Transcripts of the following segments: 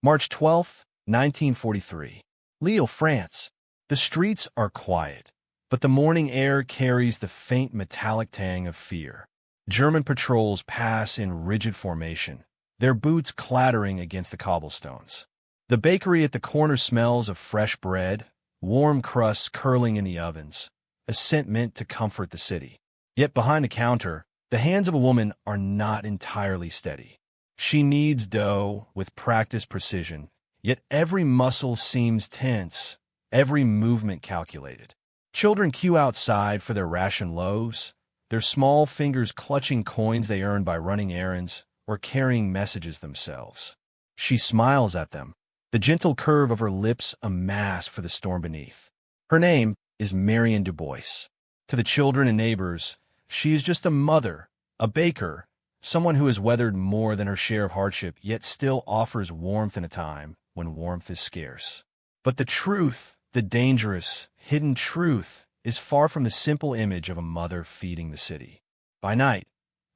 March 12, 1943. Lille, France. The streets are quiet, but the morning air carries the faint metallic tang of fear. German patrols pass in rigid formation, their boots clattering against the cobblestones. The bakery at the corner smells of fresh bread, warm crusts curling in the ovens, a scent meant to comfort the city. Yet behind the counter, the hands of a woman are not entirely steady. She kneads dough with practiced precision, yet every muscle seems tense, every movement calculated. Children queue outside for their ration loaves, their small fingers clutching coins they earn by running errands or carrying messages themselves. She smiles at them, the gentle curve of her lips a mask for the storm beneath. Her name is Marion Dubois. To the children and neighbors, she is just a mother, a baker, someone who has weathered more than her share of hardship, yet still offers warmth in a time when warmth is scarce. But the truth, the dangerous, hidden truth, is far from the simple image of a mother feeding the city. By night,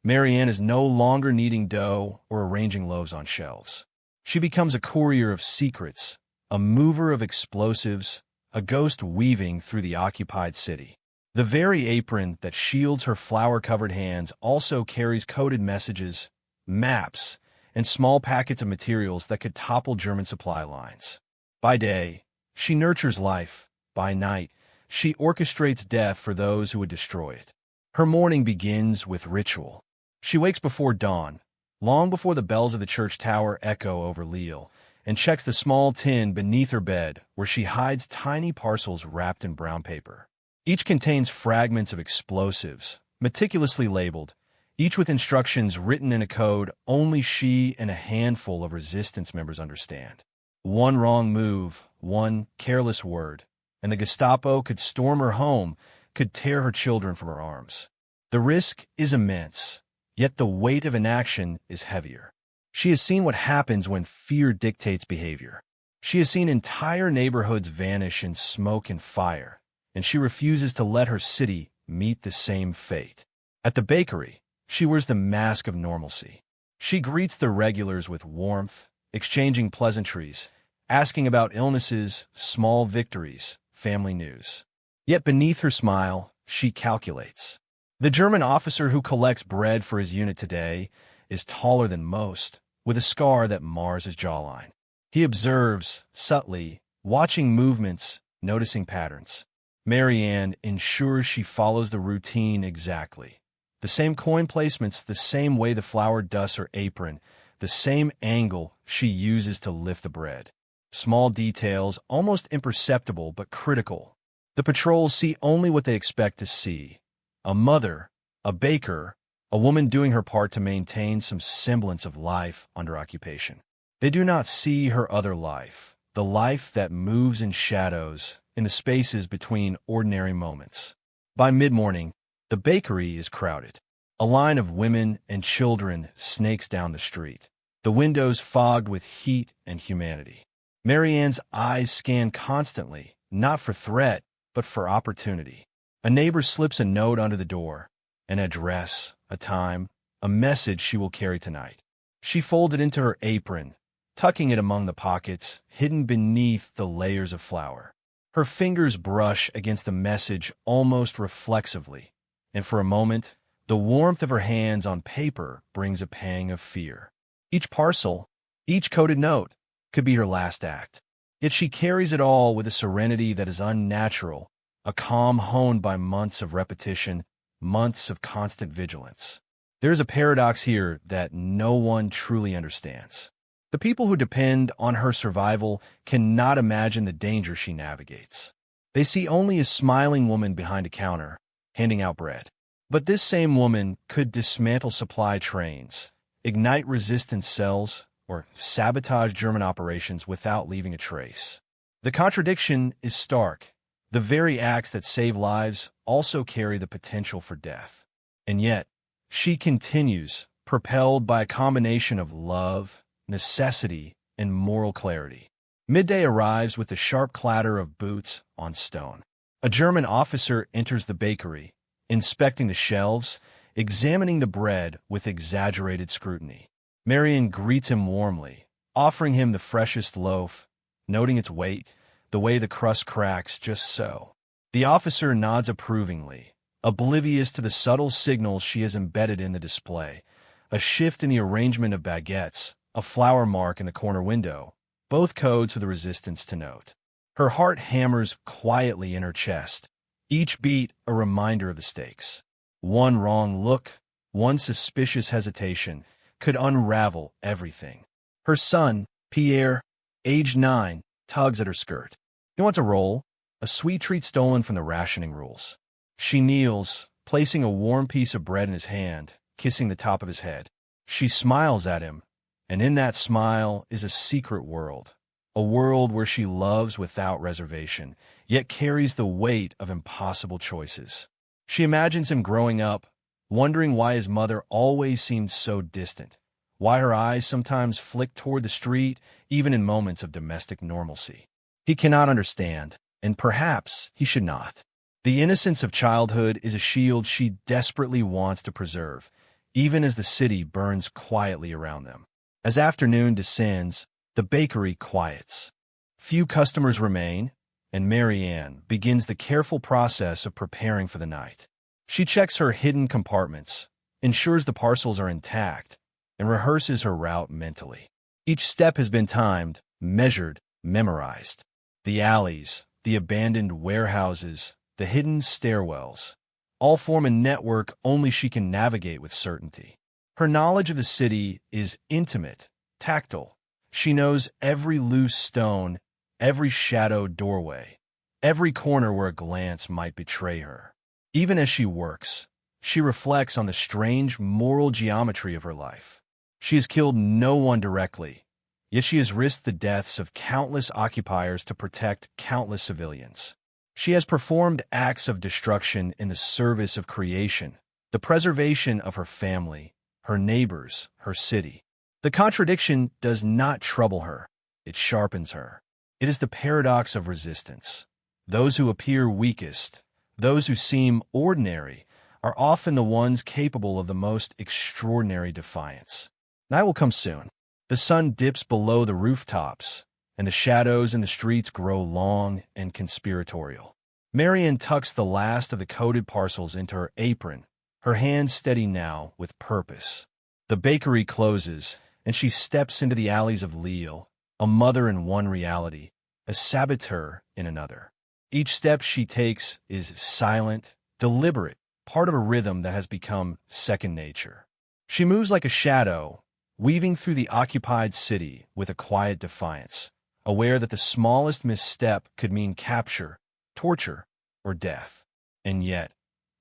Marianne is no longer kneading dough or arranging loaves on shelves. She becomes a courier of secrets, a mover of explosives, a ghost weaving through the occupied city. The very apron that shields her flour-covered hands also carries coded messages, maps, and small packets of materials that could topple German supply lines. By day, she nurtures life. By night, she orchestrates death for those who would destroy it. Her morning begins with ritual. She wakes before dawn, long before the bells of the church tower echo over Lille, and checks the small tin beneath her bed where she hides tiny parcels wrapped in brown paper. Each contains fragments of explosives, meticulously labeled, each with instructions written in a code only she and a handful of resistance members understand. One wrong move, one careless word, and the Gestapo could storm her home, could tear her children from her arms. The risk is immense, yet the weight of inaction is heavier. She has seen what happens when fear dictates behavior. She has seen entire neighborhoods vanish in smoke and fire, and she refuses to let her city meet the same fate. At the bakery, she wears the mask of normalcy. She greets the regulars with warmth, exchanging pleasantries, asking about illnesses, small victories, family news. Yet beneath her smile, she calculates. The German officer who collects bread for his unit today is taller than most, with a scar that mars his jawline. He observes, subtly, watching movements, noticing patterns. Marianne ensures she follows the routine exactly. The same coin placements, the same way the flour dusts her apron, the same angle she uses to lift the bread. Small details, almost imperceptible but critical. The patrols see only what they expect to see. A mother, a baker, a woman doing her part to maintain some semblance of life under occupation. They do not see her other life, the life that moves in shadows, in the spaces between ordinary moments. By mid-morning, the bakery is crowded. A line of women and children snakes down the street, the windows fogged with heat and humanity. Marianne's eyes scan constantly, not for threat, but for opportunity. A neighbor slips a note under the door, an address, a time, a message she will carry tonight. She folds it into her apron, tucking it among the pockets, hidden beneath the layers of flour. Her fingers brush against the message almost reflexively, and for a moment, the warmth of her hands on paper brings a pang of fear. Each parcel, each coded note, could be her last act. Yet she carries it all with a serenity that is unnatural, a calm honed by months of repetition, months of constant vigilance. There is a paradox here that no one truly understands. The people who depend on her survival cannot imagine the danger she navigates. They see only a smiling woman behind a counter, handing out bread. But this same woman could dismantle supply trains, ignite resistance cells, or sabotage German operations without leaving a trace. The contradiction is stark. The very acts that save lives also carry the potential for death. And yet, she continues, propelled by a combination of love, necessity, and moral clarity. Midday arrives with the sharp clatter of boots on stone. A German officer enters the bakery, inspecting the shelves, examining the bread with exaggerated scrutiny. Marion greets him warmly, offering him the freshest loaf, noting its weight, the way the crust cracks just so. The officer nods approvingly, oblivious to the subtle signals she has embedded in the display. A shift in the arrangement of baguettes, a flour mark in the corner window, both codes for the resistance to note. Her heart hammers quietly in her chest, each beat a reminder of the stakes. One wrong look, one suspicious hesitation, could unravel everything. Her son, Pierre, age 9, tugs at her skirt. He wants a roll, a sweet treat stolen from the rationing rules. She kneels, placing a warm piece of bread in his hand, kissing the top of his head. She smiles at him, and in that smile is a secret world. A world where she loves without reservation, yet carries the weight of impossible choices. She imagines him growing up, wondering why his mother always seemed so distant, why her eyes sometimes flicked toward the street, even in moments of domestic normalcy. He cannot understand, and perhaps he should not. The innocence of childhood is a shield she desperately wants to preserve, even as the city burns quietly around them. As afternoon descends, the bakery quiets. Few customers remain, and Marianne begins the careful process of preparing for the night. She checks her hidden compartments, ensures the parcels are intact, and rehearses her route mentally. Each step has been timed, measured, memorized. The alleys, the abandoned warehouses, the hidden stairwells, all form a network only she can navigate with certainty. Her knowledge of the city is intimate, tactile. She knows every loose stone, every shadowed doorway, every corner where a glance might betray her. Even as she works, she reflects on the strange moral geometry of her life. She has killed no one directly, yet she has risked the deaths of countless occupiers to protect countless civilians. She has performed acts of destruction in the service of creation, the preservation of her family, her neighbors, her city. The contradiction does not trouble her, it sharpens her. It is the paradox of resistance. Those who appear weakest, those who seem ordinary, are often the ones capable of the most extraordinary defiance. Night will come soon. The sun dips below the rooftops, and the shadows in the streets grow long and conspiratorial. Marianne tucks the last of the coded parcels into her apron, her hands steady now with purpose. The bakery closes, and she steps into the alleys of Lille, a mother in one reality, a saboteur in another. Each step she takes is silent, deliberate, part of a rhythm that has become second nature. She moves like a shadow, weaving through the occupied city with a quiet defiance, aware that the smallest misstep could mean capture, torture, or death. And yet,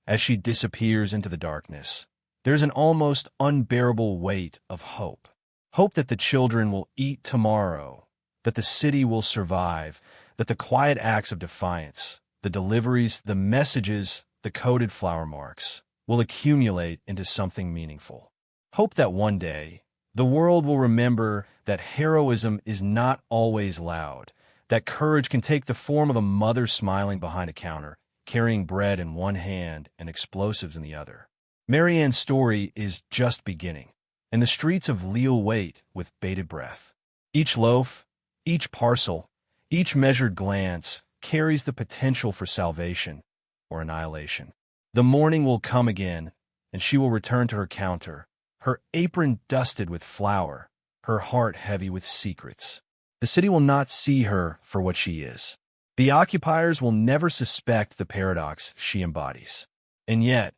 as she disappears into the darkness, there's an almost unbearable weight of hope. Hope that the children will eat tomorrow, that the city will survive, that the quiet acts of defiance, the deliveries, the messages, the coded flower marks, will accumulate into something meaningful. Hope that one day, the world will remember that heroism is not always loud, that courage can take the form of a mother smiling behind a counter, carrying bread in one hand and explosives in the other. Marianne's story is just beginning, and the streets of Lille wait with bated breath. Each loaf, each parcel, each measured glance carries the potential for salvation or annihilation. The morning will come again, and she will return to her counter, her apron dusted with flour, her heart heavy with secrets. The city will not see her for what she is. The occupiers will never suspect the paradox she embodies. And yet,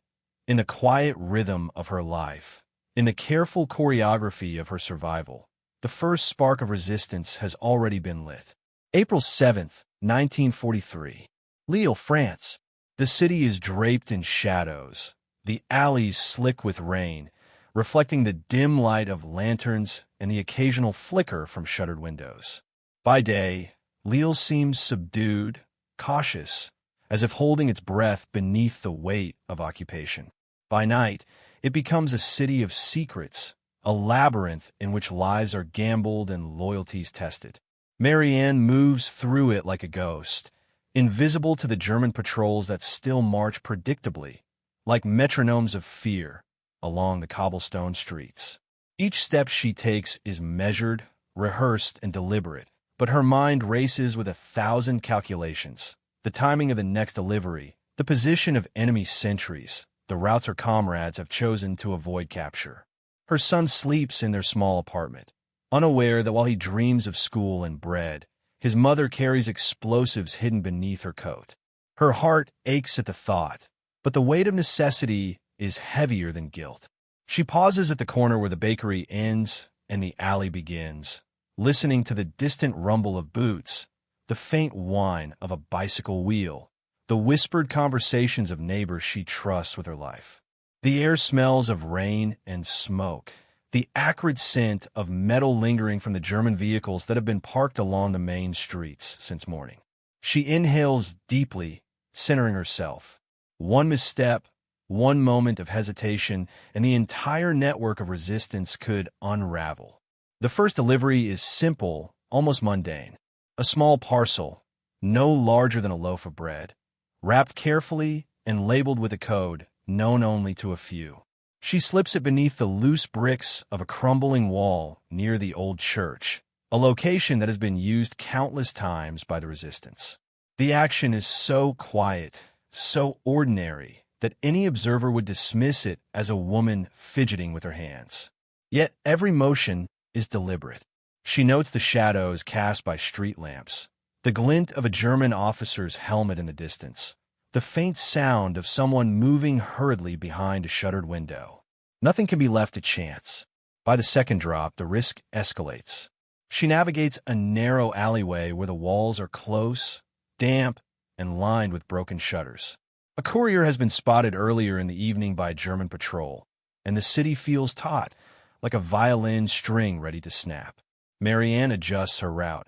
in the quiet rhythm of her life, in the careful choreography of her survival, the first spark of resistance has already been lit. April 7th, 1943. Lille, France. The city is draped in shadows, the alleys slick with rain, reflecting the dim light of lanterns and the occasional flicker from shuttered windows. By day, Lille seems subdued, cautious, as if holding its breath beneath the weight of occupation. By night, it becomes a city of secrets, a labyrinth in which lives are gambled and loyalties tested. Marianne moves through it like a ghost, invisible to the German patrols that still march predictably, like metronomes of fear, along the cobblestone streets. Each step she takes is measured, rehearsed, and deliberate, but her mind races with 1,000 calculations. The timing of the next delivery, the position of enemy sentries, the routes her comrades have chosen to avoid capture. Her son sleeps in their small apartment, unaware that while he dreams of school and bread, his mother carries explosives hidden beneath her coat. Her heart aches at the thought, but the weight of necessity is heavier than guilt. She pauses at the corner where the bakery ends and the alley begins, listening to the distant rumble of boots, the faint whine of a bicycle wheel, the whispered conversations of neighbors she trusts with her life. The air smells of rain and smoke, the acrid scent of metal lingering from the German vehicles that have been parked along the main streets since morning. She inhales deeply, centering herself. One misstep, one moment of hesitation, and the entire network of resistance could unravel. The first delivery is simple, almost mundane. A small parcel, no larger than a loaf of bread, wrapped carefully and labeled with a code known only to a few. She slips it beneath the loose bricks of a crumbling wall near the old church, a location that has been used countless times by the resistance. The action is so quiet, so ordinary, that any observer would dismiss it as a woman fidgeting with her hands. Yet every motion is deliberate. She notes the shadows cast by street lamps, the glint of a German officer's helmet in the distance, the faint sound of someone moving hurriedly behind a shuttered window. Nothing can be left to chance. By the second drop, the risk escalates. She navigates a narrow alleyway where the walls are close, damp, and lined with broken shutters. A courier has been spotted earlier in the evening by a German patrol, and the city feels taut, like a violin string ready to snap. Marianne adjusts her route,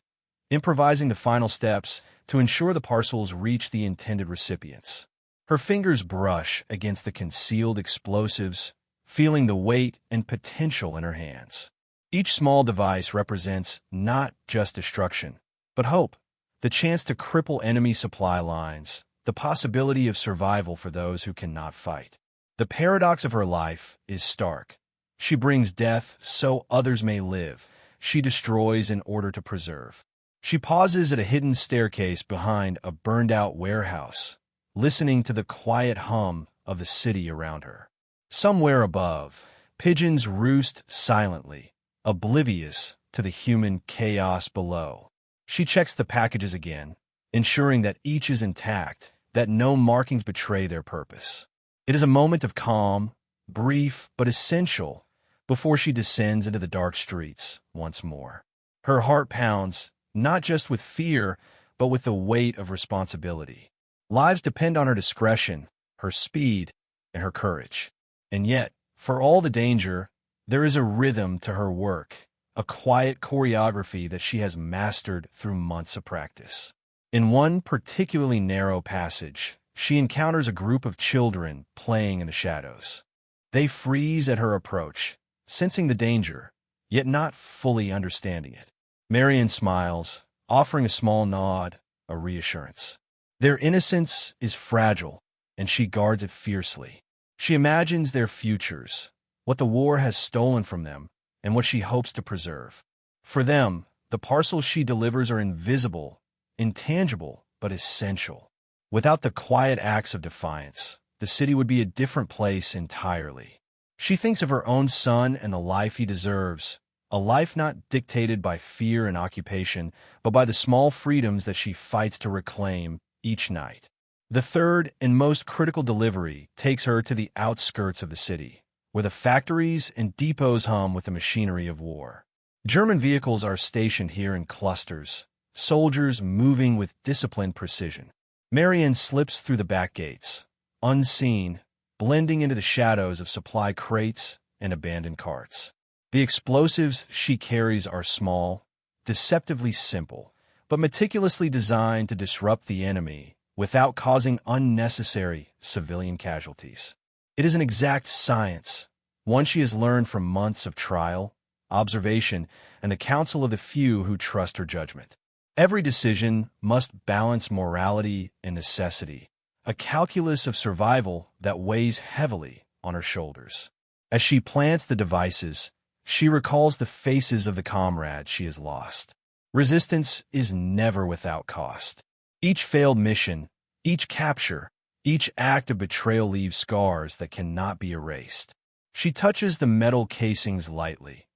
improvising the final steps to ensure the parcels reach the intended recipients. Her fingers brush against the concealed explosives, feeling the weight and potential in her hands. Each small device represents not just destruction, but hope, the chance to cripple enemy supply lines, the possibility of survival for those who cannot fight. The paradox of her life is stark. She brings death so others may live. She destroys in order to preserve. She pauses at a hidden staircase behind a burned-out warehouse, listening to the quiet hum of the city around her. Somewhere above, pigeons roost silently, oblivious to the human chaos below. She checks the packages again, ensuring that each is intact, that no markings betray their purpose. It is a moment of calm, brief but essential, before she descends into the dark streets once more. Her heart pounds, not just with fear, but with the weight of responsibility. Lives depend on her discretion, her speed, and her courage. And yet, for all the danger, there is a rhythm to her work, a quiet choreography that she has mastered through months of practice. In one particularly narrow passage, she encounters a group of children playing in the shadows. They freeze at her approach, sensing the danger, yet not fully understanding it. Marian smiles, offering a small nod, a reassurance. Their innocence is fragile, and she guards it fiercely. She imagines their futures, what the war has stolen from them, and what she hopes to preserve. For them, the parcels she delivers are invisible, intangible, but essential. Without the quiet acts of defiance, the city would be a different place entirely. She thinks of her own son and the life he deserves, a life not dictated by fear and occupation, but by the small freedoms that she fights to reclaim each night. The third and most critical delivery takes her to the outskirts of the city, where the factories and depots hum with the machinery of war. German vehicles are stationed here in clusters, soldiers moving with disciplined precision. Marian slips through the back gates, unseen, blending into the shadows of supply crates and abandoned carts. The explosives she carries are small, deceptively simple, but meticulously designed to disrupt the enemy without causing unnecessary civilian casualties. It is an exact science, one she has learned from months of trial, observation, and the counsel of the few who trust her judgment. Every decision must balance morality and necessity, a calculus of survival that weighs heavily on her shoulders. As she plants the devices, She recalls the faces of the comrades she has lost. Resistance is never without cost. Each failed mission, each capture, each act of betrayal leaves scars that cannot be erased. She touches the metal casings lightly,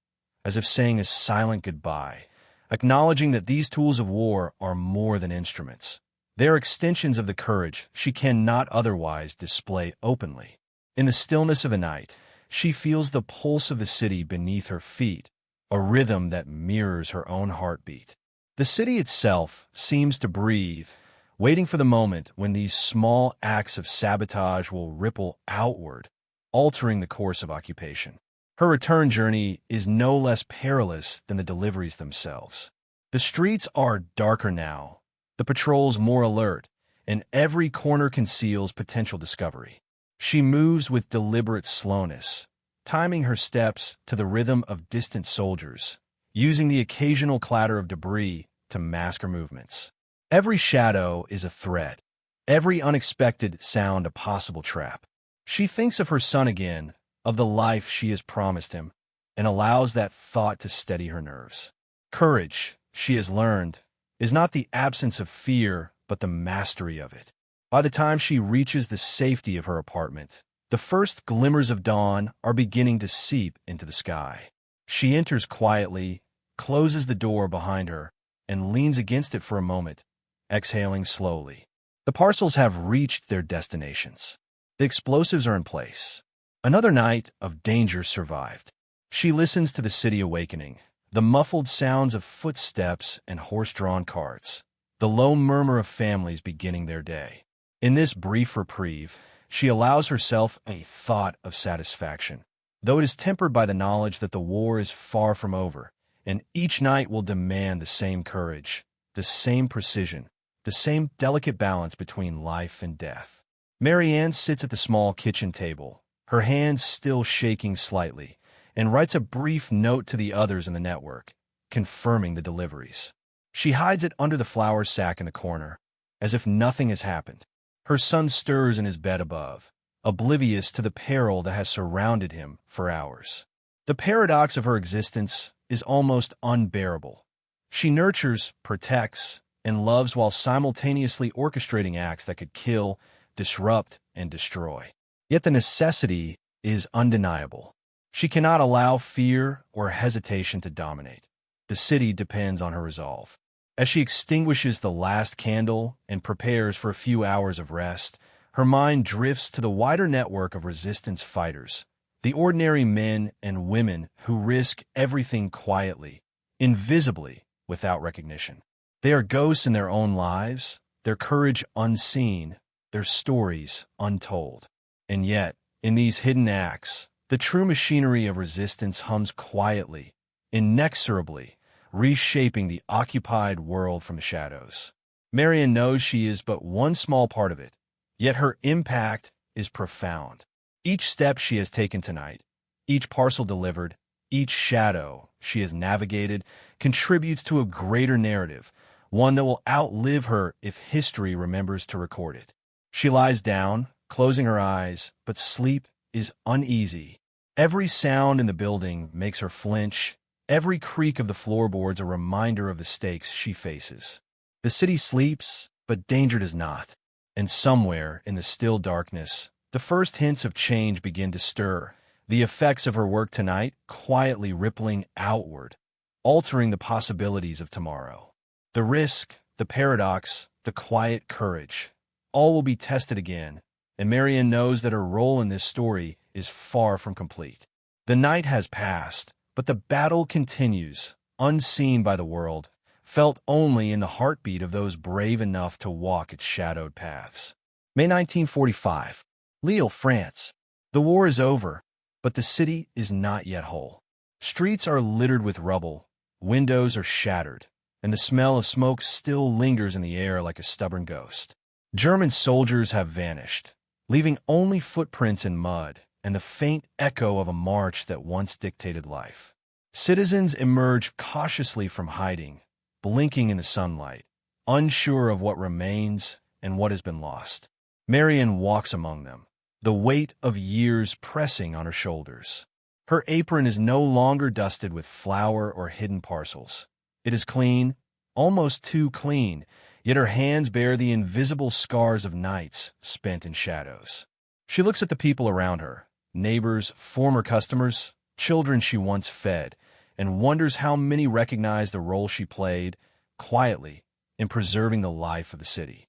as if saying a silent goodbye, acknowledging that these tools of war are more than instruments. They are extensions of the courage she cannot otherwise display openly. In the stillness of the night, she feels the pulse of the city beneath her feet, a rhythm that mirrors her own heartbeat. The city itself seems to breathe, waiting for the moment when these small acts of sabotage will ripple outward, altering the course of occupation. Her return journey is no less perilous than the deliveries themselves. The streets are darker now, the patrols more alert, and every corner conceals potential discovery. She moves with deliberate slowness, timing her steps to the rhythm of distant soldiers, using the occasional clatter of debris to mask her movements. Every shadow is a threat, every unexpected sound a possible trap. She thinks of her son again, of the life she has promised him, and allows that thought to steady her nerves. Courage, she has learned, is not the absence of fear, but the mastery of it. By the time she reaches the safety of her apartment, the first glimmers of dawn are beginning to seep into the sky. She enters quietly, closes the door behind her, and leans against it for a moment, exhaling slowly. The parcels have reached their destinations. The explosives are in place. Another night of danger survived. She listens to the city awakening, the muffled sounds of footsteps and horse-drawn carts, the low murmur of families beginning their day. In this brief reprieve, she allows herself a thought of satisfaction, though it is tempered by the knowledge that the war is far from over, and each night will demand the same courage, the same precision, the same delicate balance between life and death. Marianne sits at the small kitchen table, her hands still shaking slightly, and writes a brief note to the others in the network, confirming the deliveries. She hides it under the flour sack in the corner, as if nothing has happened. Her son stirs in his bed above, oblivious to the peril that has surrounded him for hours. The paradox of her existence is almost unbearable. She nurtures, protects, and loves while simultaneously orchestrating acts that could kill, disrupt, and destroy. Yet the necessity is undeniable. She cannot allow fear or hesitation to dominate. The city depends on her resolve. As she extinguishes the last candle and prepares for a few hours of rest, her mind drifts to the wider network of resistance fighters, the ordinary men and women who risk everything quietly, invisibly, without recognition. They are ghosts in their own lives, their courage unseen, their stories untold. And yet, in these hidden acts, the true machinery of resistance hums quietly, inexorably, reshaping the occupied world from the shadows. Marian knows she is but one small part of it, yet her impact is profound. Each step she has taken tonight, each parcel delivered, each shadow she has navigated contributes to a greater narrative, one that will outlive her if history remembers to record it. She lies down, closing her eyes, but sleep is uneasy. Every sound in the building makes her flinch, every creak of the floorboards a reminder of the stakes she faces. The city sleeps, but danger does not. And somewhere in the still darkness, the first hints of change begin to stir, the effects of her work tonight quietly rippling outward, altering the possibilities of tomorrow. The risk, the paradox, the quiet courage, all will be tested again, and Marianne knows that her role in this story is far from complete. The night has passed, but the battle continues, unseen by the world, felt only in the heartbeat of those brave enough to walk its shadowed paths. May 1945. Lille, France. The war is over, but the city is not yet whole. Streets are littered with rubble, windows are shattered, and the smell of smoke still lingers in the air like a stubborn ghost. German soldiers have vanished, leaving only footprints in mud and the faint echo of a march that once dictated life. Citizens emerge cautiously from hiding, blinking in the sunlight, unsure of what remains and what has been lost. Marianne walks among them, the weight of years pressing on her shoulders. Her apron is no longer dusted with flour or hidden parcels. It is clean, almost too clean, yet her hands bear the invisible scars of nights spent in shadows. She looks at the people around her, neighbors, former customers, children she once fed, and wonders how many recognize the role she played, quietly, in preserving the life of the city.